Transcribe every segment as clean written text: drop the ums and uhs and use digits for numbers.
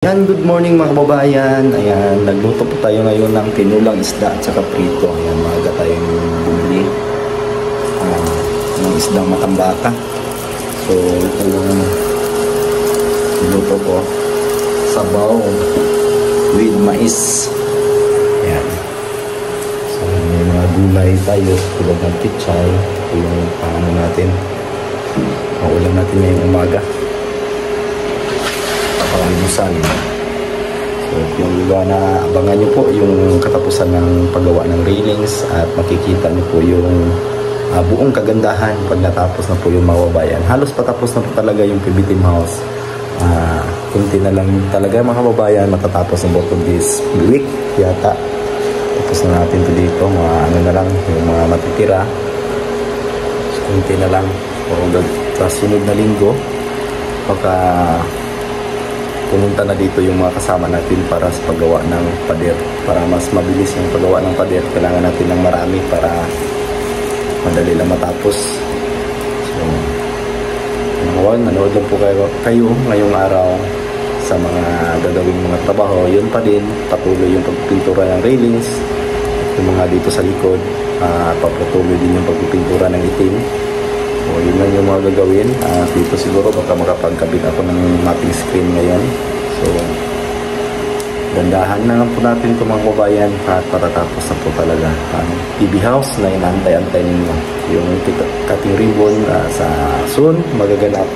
Ayan, good morning mga kababayan. Ayan, nagluto po tayo ngayon ng tinulang isda at saka prito. Ayan, maaga tayong bumili ng isdang matambaka. So, ito yung niluto ko. Sabaw with mais. Ayan. So, may mga gulay tayo. Tulad ng pichay. Ito yung paano natin. Maulam natin ngayong umaga. Pangalimusan. So, yung iba na abangan nyo po yung katapusan ng paggawa ng railings at makikita nyo po yung buong kagandahan pag natapos na po yung mawabayan. Halos patapos na po talaga yung PB Team House. Kunti na lang talaga mga kababayan, matatapos na po this week yata. Tapos na natin to dito, mga ano na lang, yung mga matitira. So, kunti na lang. Sa sunod na linggo, baka pumunta na dito yung mga kasama natin para sa paggawa ng pader. Para mas mabilis yung paggawa ng pader, kailangan natin ng marami para madali lang matapos. So, nanood lang po kayo ngayong araw sa mga gagawing mga trabaho. Yun pa din, patuloy yung pagpintura ng railings. At yung mga dito sa likod, papatuloy din yung pagpintura ng itim. So, yun lang yung mga gagawin. Dito siguro baka makapagkabit ako ng mapping screen ngayon. So, gandahan na lang po natin ito mga kabayan at patatapos na po talaga ang PB House na inaantay-antay ninyo. Yung cutting ribbon sa soon magaganap.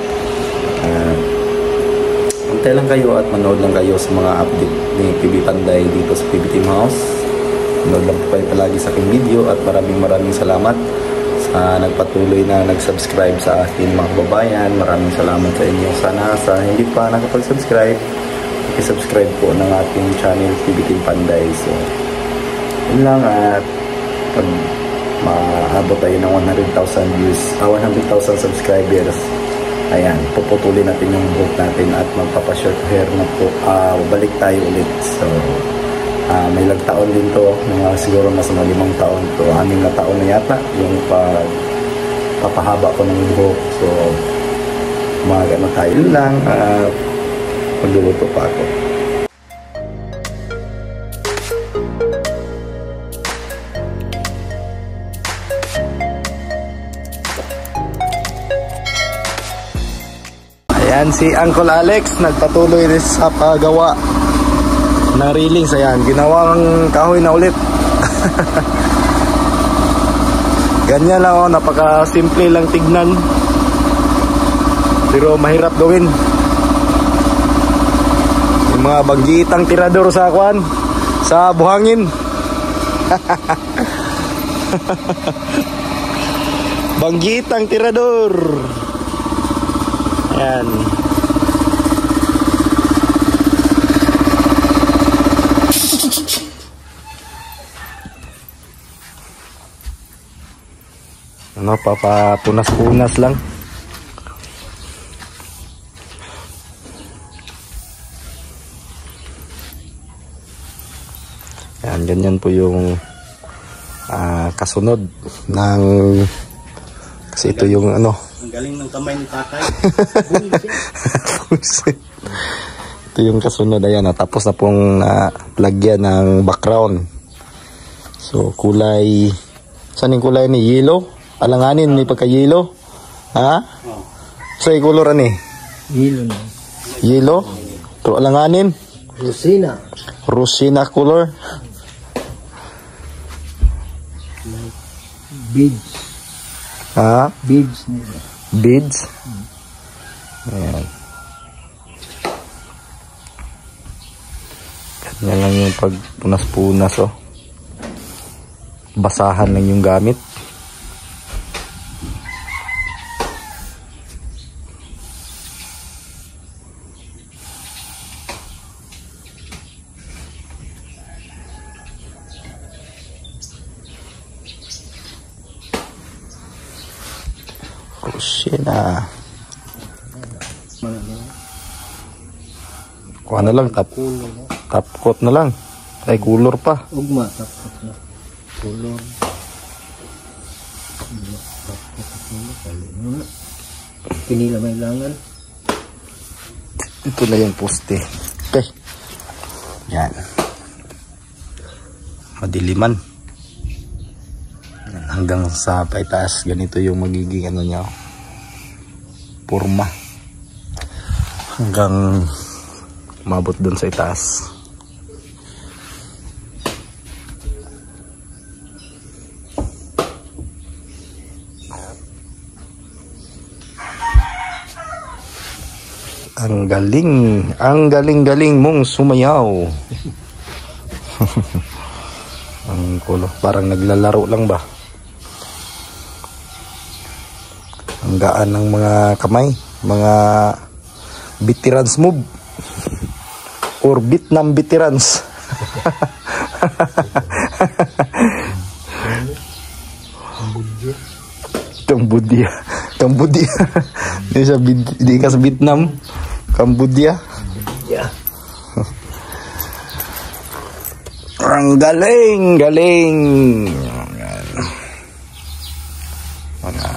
Antay lang kayo at manood lang kayo sa mga update ni PB Panday dito sa PB Team House. Manood lang po kayo palagi sa aking video at maraming salamat nagpatuloy na nag-subscribe sa akin mga kababayan. Maraming salamat sa inyo. Sana sa hindi pa nakapag-subscribe, i-subscribe po ng ating channel PB Team Panday. So, yun lang at pag maabot tayo ng 100,000 views, 100,000 subscribers, ayan, puputulin natin yung buhok natin at magpapa-short hair na po. Balik tayo ulit. So, may lagtaon din to, siguro nasa 5 taon to, 6 na taon na yata yung papahaba ko ng buhok. So mga gano'n tayo lang, magluluto pa ako. Ayan si Uncle Alex nagpatuloy rin sa paggawa na railings. Ayan, ginawang kahoy na ulit. Ganyan lang, oh, napaka simple lang tignan pero mahirap gawin. Yung mga bagyitang tirador sa kwan, sa buhangin. Bagyitang tirador. Ayan. Ano, papapunas-punas lang. Yan, ganyan po yung kasunod ng, kasi ito yung ano. Ang galing ng kamay ni tatay. Ito yung kasunod. Ayan, tapos na pong lagyan ng background. So, kulay, saan yung kulay ni? Yellow? Alanganin, may pagka-yellow. Ha? So, i-color ani? Yellow na. Yellow? Pero alanganin? Rosina. Rosina color. Beads. Ha? Beads. Beads? Ayan. Ganyan lang yung pagpunas-punas, oh. Basahan lang yung gamit. Rosina. Kuha na lang, top coat na lang. Ay, color pa. Ugma, top coat na. Color. Pinila may langan. Ito na yung poste. Okay. Yan. Madiliman. Yan. Hanggang sa paitaas, ganito yung magiging ano niya. Porma. Hanggang mabot dun sa itaas. Ang galing mong sumayaw. Ang kulo, parang naglalaro lang ba? Ang gaan ng mga kamay, mga veterans move or Vietnam veterans. Cambodia. Di ka sa Vietnam. Cambodia. Yeah. Ang galing. Mga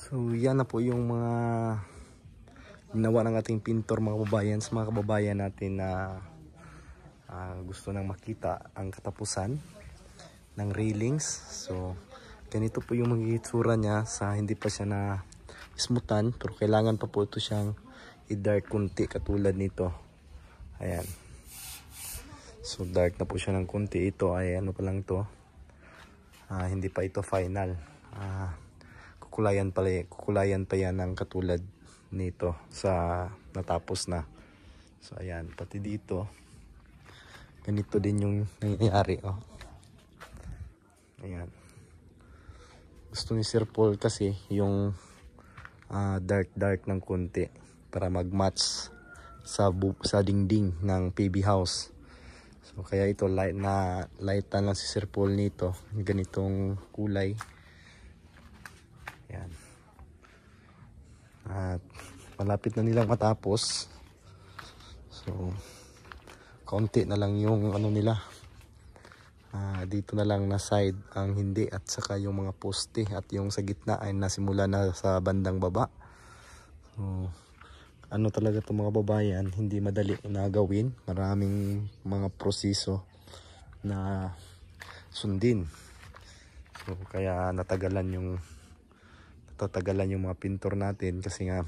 So yan na po yung mga ginawa ng ating pintor mga kababayan, sa mga kababayan natin na gusto nang makita ang katapusan ng railings. So ganito po yung magiging itsura niya sa hindi pa siya na smoothan, pero kailangan pa po ito siyang i-dark kunti katulad nito. Ayan. So dark na po siya ng kunti. Ito ay ano pa lang to. Hindi pa ito final. Kukulayan pa yan ng katulad nito sa natapos na. So ayan, pati dito ganito din yung nangyayari. Ayan. Gusto ni Sir Paul kasi yung dark ng konti para mag-match sa dingding ng PB house. So kaya ito lightan lang si Sir Paul nito, ganitong kulay. Ayan. At malapit na nilang matapos. So kaunti na lang yung ano nila. Dito na lang na side ang hindi, at saka yung mga poste, at yung sa gitna ay nasimula na sa bandang baba. So, ano talaga itong mga babayan, hindi madali na gawin. Maraming mga proseso na sundin. So kaya natagalan yung mga pintor natin kasi nga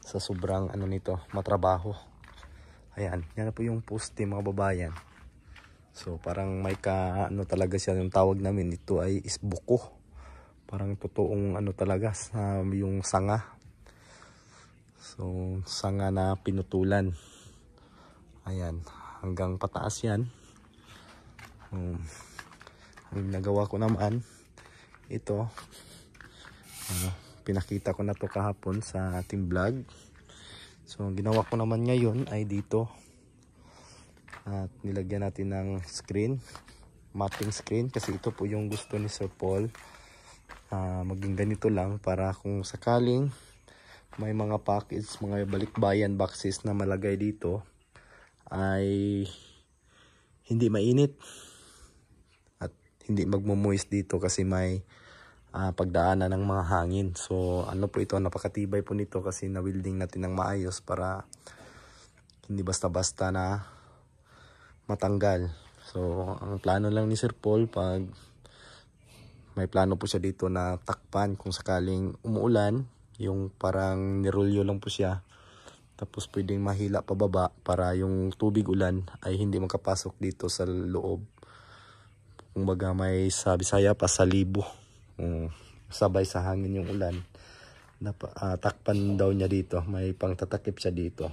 sa sobrang ano nito, matrabaho. Ayan, yan na po yung poste mga babayan. So parang may ano talaga siya, yung tawag namin ito ay isbuko. Parang totoong ano talaga yung sanga. So sanga na pinutulan. Ayan, hanggang pataas yan. Ang nagawa ko naman ito, pinakita ko na to kahapon sa ating vlog. So ang ginawa ko naman ngayon ay dito. At nilagyan natin ng screen, mapping screen, kasi ito po yung gusto ni Sir Paul. Maging ganito lang para kung sakaling may mga package, mga balikbayan boxes na malagay dito ay hindi mainit at hindi magmo-moist dito kasi may pagdaanan ng mga hangin. So ano po ito, napakatibay po nito kasi na-welding natin ng maayos para hindi basta-basta na matanggal. So ang plano lang ni Sir Paul, pag may plano po siya dito na takpan kung sakaling umuulan, yung parang nirolyo lang po siya, tapos pwedeng mahila pababa para yung tubig ulan ay hindi makapasok dito sa loob. Kung baga may sa Bisaya pa sa libo, sabay sa hangin yung ulan, takpan daw niya dito, may pangtatakip siya dito.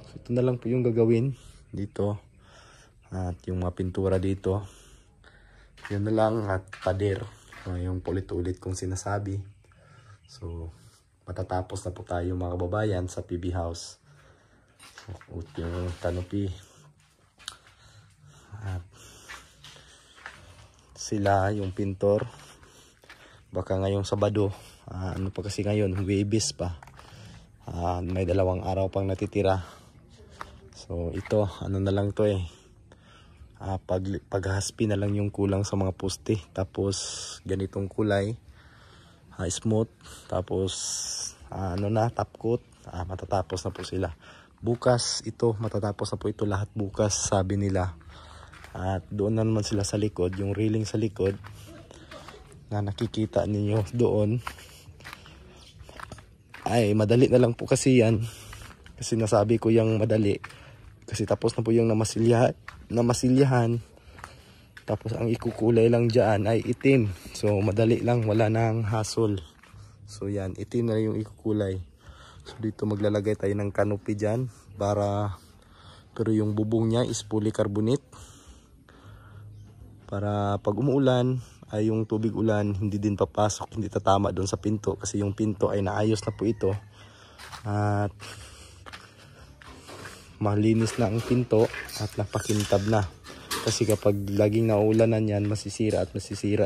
So ito na lang po yung gagawin dito. At yung mga pintura dito, yun na lang, at pader, yung ulit-ulit kong sinasabi. So matatapos na po tayo mga kababayan sa PB house. So, yung canopy, at sila yung pintor, baka ngayong Sabado, ano pa kasi ngayon, Huwebes pa, may 2 araw pang natitira. So ito, ano na lang to paghaspi na lang yung kulang sa mga poste, tapos ganitong kulay, smooth, tapos top coat, matatapos na po sila bukas. Ito matatapos na po ito lahat bukas, sabi nila. At doon na naman sila sa likod, yung railing sa likod na nakikita ninyo doon ay madali na lang po kasi yan, kasi nasabi ko yung madali kasi tapos na po yung namasilyahan, tapos ang ikukulay lang dyan ay itim. So madali lang, wala nang hassle. So yan, itim na yung ikukulay. So dito maglalagay tayo ng canopy dyan, pero yung bubong niya is polycarbonate, para pag umuulan ay yung tubig ulan hindi din papasok, hindi tatama doon sa pinto, kasi yung pinto ay naayos na po ito at malinis na ang pinto at napakintab na. Kasi kapag laging nauulanan yan, masisira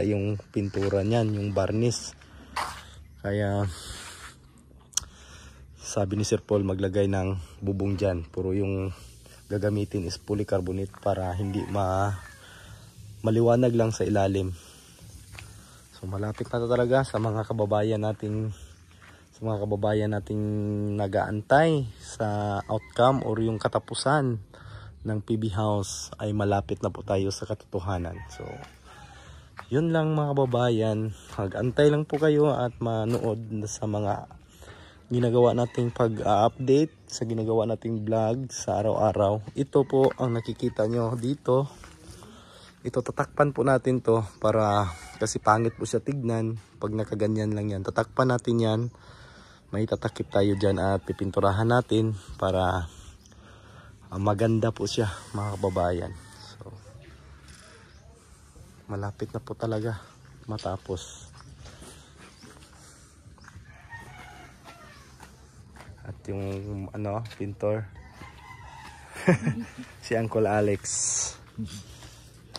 yung pintura niyan, yung varnish. Kaya sabi ni Sir Paul maglagay ng bubong dyan. Puro yung gagamitin is polycarbonate para hindi maliwanag lang sa ilalim. So So malapit na talaga sa mga kababayan nating nagaantay sa outcome or yung katapusan ng PB House, ay malapit na po tayo sa katotohanan. So yun lang mga kababayan, mag-antay lang po kayo at manood sa mga ginagawa nating pag-update, sa ginagawa nating vlog sa araw-araw. Ito po ang nakikita nyo dito. Ito, tatakpan po natin to para, kasi pangit po siya tignan pag nakaganyan lang yan. Tatakpan natin yan, may tatakip tayo dyan at pipinturahan natin para maganda po siya mga kababayan. So malapit na po talaga matapos. At yung pintor si Uncle Alex,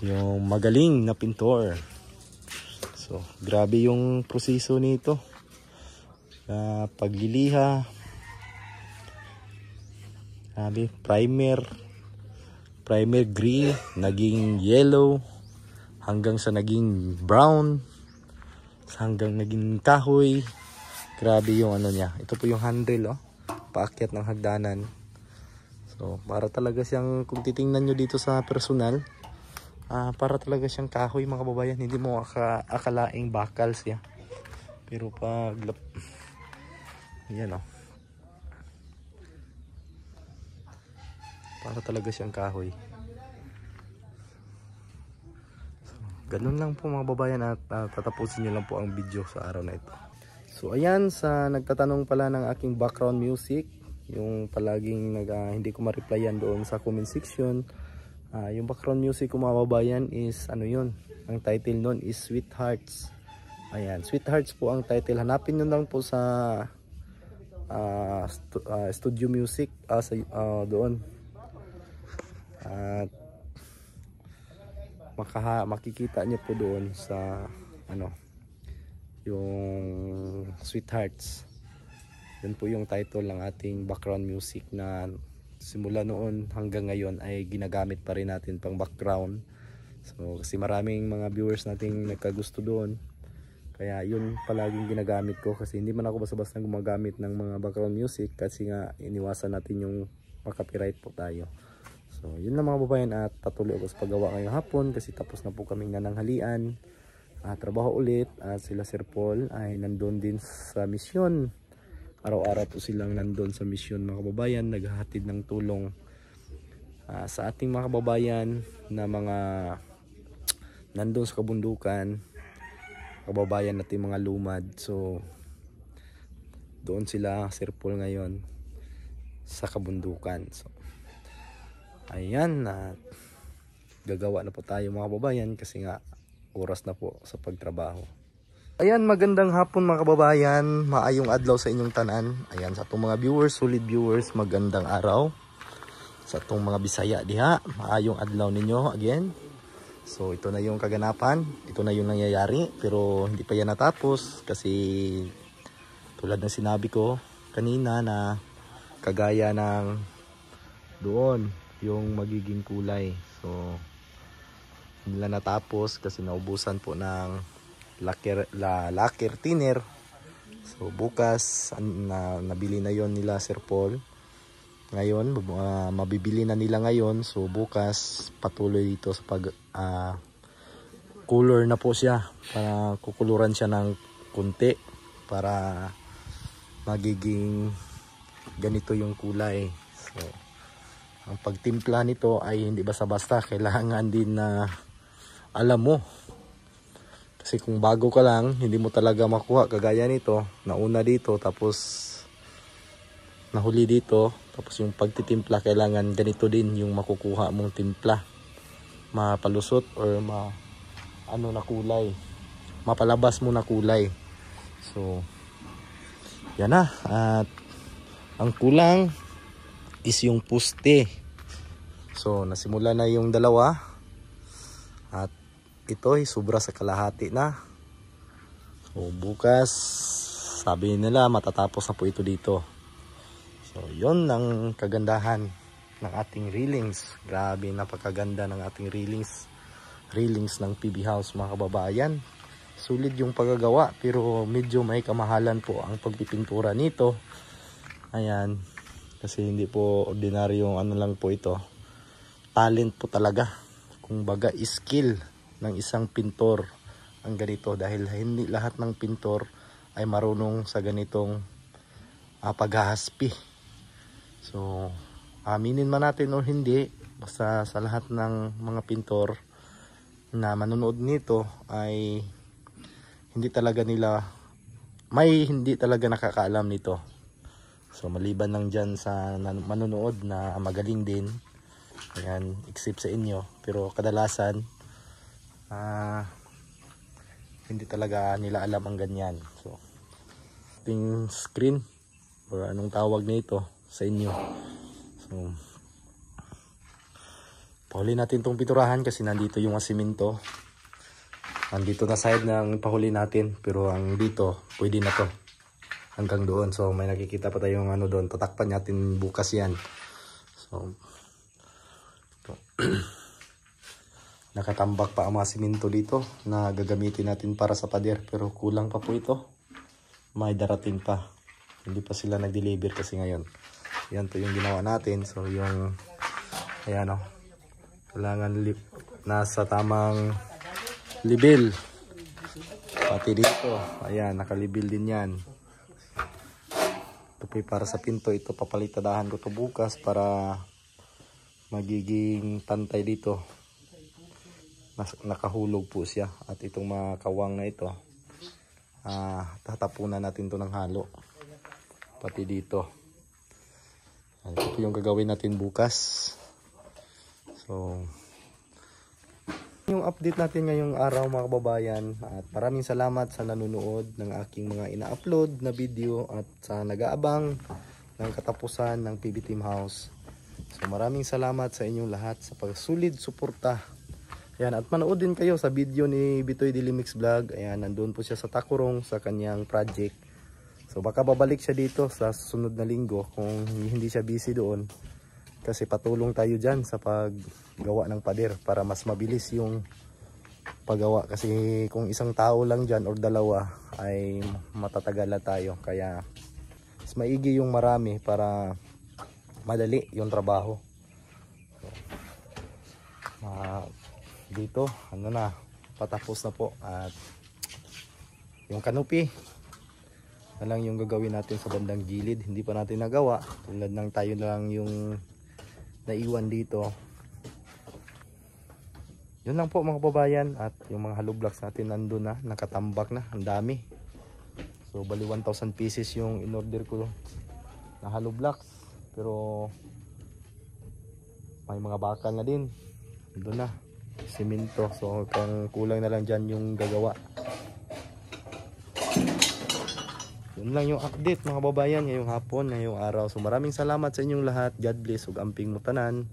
yung magaling na pintor. So grabe yung proseso nito, pagliliha, grabe, primer green, naging yellow, hanggang sa naging brown, hanggang naging kahoy. Grabe yung niya. Ito po yung handle, paakyat ng hagdanan. So para talaga siyang, kung titingnan nyo dito sa personal, para talaga siyang kahoy mga kababayan. Hindi mo akalaing bakal siya, pero pag yan, para talaga siyang kahoy. So, ganun lang po mga babayan, at tatapusin nyo lang po ang video sa araw na ito. So ayan, sa nagtatanong pala ng aking background music, yung palaging hindi ko ma-replyan doon sa comment section, yung background music ko mga babayan is yun, ang title nun is Sweethearts. Ayan, Sweethearts po ang title. Hanapin nyo lang po sa studio music, doon. At makikita niyo po doon sa yung Sweethearts. Yun po yung title ng ating background music na simula noon hanggang ngayon ay ginagamit pa rin natin pang background. So kasi maraming mga viewers nating nagkagusto doon, kaya yun palaging ginagamit ko, kasi hindi man ako basta-basta gumagamit ng mga background music, kasi nga iniwasan natin yung makapiright po tayo. So yun lang mga babayan, at patuloy ako sa paggawa ngayong hapon kasi tapos na po kaming nananghalian, trabaho ulit. At sila Sir Paul ay nandun din sa misyon. Araw-araw po silang nandun sa misyon mga kababayan, naghahatid ng tulong sa ating mga kababayan na mga nandun sa kabundukan, kababayan natin mga lumad. So doon sila Sir Paul ngayon sa kabundukan. So ayan, gagawa na po tayo mga kababayan kasi nga oras na po sa pagtrabaho. Ayan, magandang hapon mga kababayan, maayong adlaw sa inyong tanan. Ayan, sa itong mga viewers, solid viewers, magandang araw. Sa itong mga Bisaya diha, maayong adlaw ninyo again. So ito na yung kaganapan, ito na yung nangyayari, pero hindi pa yan natapos kasi tulad ng sinabi ko kanina na kagaya ng doon yung magiging kulay. So hindi na natapos kasi naubusan po ng lacquer thinner. So bukas nabili na yon nila Sir Paul. Ngayon mabibili na nila ngayon. So bukas patuloy dito sa pag color na po siya, para kukuluran siya ng kunti para magiging ganito yung kulay. So ang pagtimpla nito ay hindi basta-basta, kailangan din na alam mo. Kasi kung bago ka lang, hindi mo talaga makuha. Kagaya nito, nauna dito, tapos nahuli dito. Tapos yung pagtitimpla, kailangan ganito din yung makukuha mong timpla. Mapalusot or na kulay. Mapalabas mo na kulay. So, yan na. At ang kulang is yung puste. So, nasimula na yung dalawa. At ito ay sobra sa kalahati na. So bukas sabi nila matatapos na po ito dito. So yon ang kagandahan ng ating railings. Grabe, napakaganda ng ating railings ng PB House mga kababayan. Sulit yung paggagawa pero medyo may kamahalan po ang pagpipintura nito. Ayan, kasi hindi po ordinaryong ano lang po ito. Talent po talaga. Kung baga skill ng isang pintor ang ganito, dahil hindi lahat ng pintor ay marunong sa ganitong paghahaspi. So aminin man natin o hindi, basta sa lahat ng mga pintor na manonood nito ay hindi talaga nakakaalam nito. So maliban lang dyan sa manonood na magaling din, ayan, except sa inyo, pero kadalasan hindi talaga nila alam ang ganyan. So ating screen or anong tawag nito sa inyo. So pahuli natin itong piturahan kasi nandito yung asiminto. Nandito na side ng pahuli natin, pero ang dito pwede na to hanggang doon. So may nakikita pa tayong ano doon, tatakpan natin bukas yan. So nakatambak pa ang mga siminto dito na gagamitin natin para sa pader, pero kulang pa po ito. May darating pa, hindi pa sila nag-deliver kasi ngayon. Yan po yung ginawa natin. So yung ayan o, kailangan nasa tamang libil. Pati dito, ayan, nakalibil din yan. Ito po para sa pinto. Ito papalitadahan ko to bukas para magiging pantay dito. Nakahulog po siya. At itong mga kawang na ito, tatapunan natin to ng halo. Pati dito. Ito po yung gagawin natin bukas. So yung update natin ngayong araw mga kababayan, at maraming salamat sa nanonood ng aking mga ina-upload na video at sa nag-aabang ng katapusan ng PB Team House. So maraming salamat sa inyong lahat sa pagsulid suporta. Ayan, at manood din kayo sa video ni Bitoy Dilimix Vlog. Ayan, nandun po siya sa Takurong sa kanyang project. So baka babalik siya dito sa susunod na linggo kung hindi siya busy doon. Kasi patulong tayo dyan sa paggawa ng pader para mas mabilis yung paggawa. Kasi kung isang tao lang dyan or dalawa ay matatagalan tayo. Kaya mas maigi yung marami para madali yung trabaho. So, dito, ano na, patapos na po. At yung canopy na lang yung gagawin natin sa bandang gilid. Hindi pa natin nagawa. Tulad ng tayo lang yung naiwan dito. Yun lang po mga kababayan. At yung mga hollow blocks natin nandun na, nakatambak na, ang dami. So bali 1,000 pieces yung in-order ko na hollow blocks, pero may mga bakal na din doon na, simento. So kung kulang na lang dyan yung gagawa. Yun lang yung update mga kababayan ngayong hapon, ngayong araw. So maraming salamat sa inyong lahat. God bless ug amping mo tanan.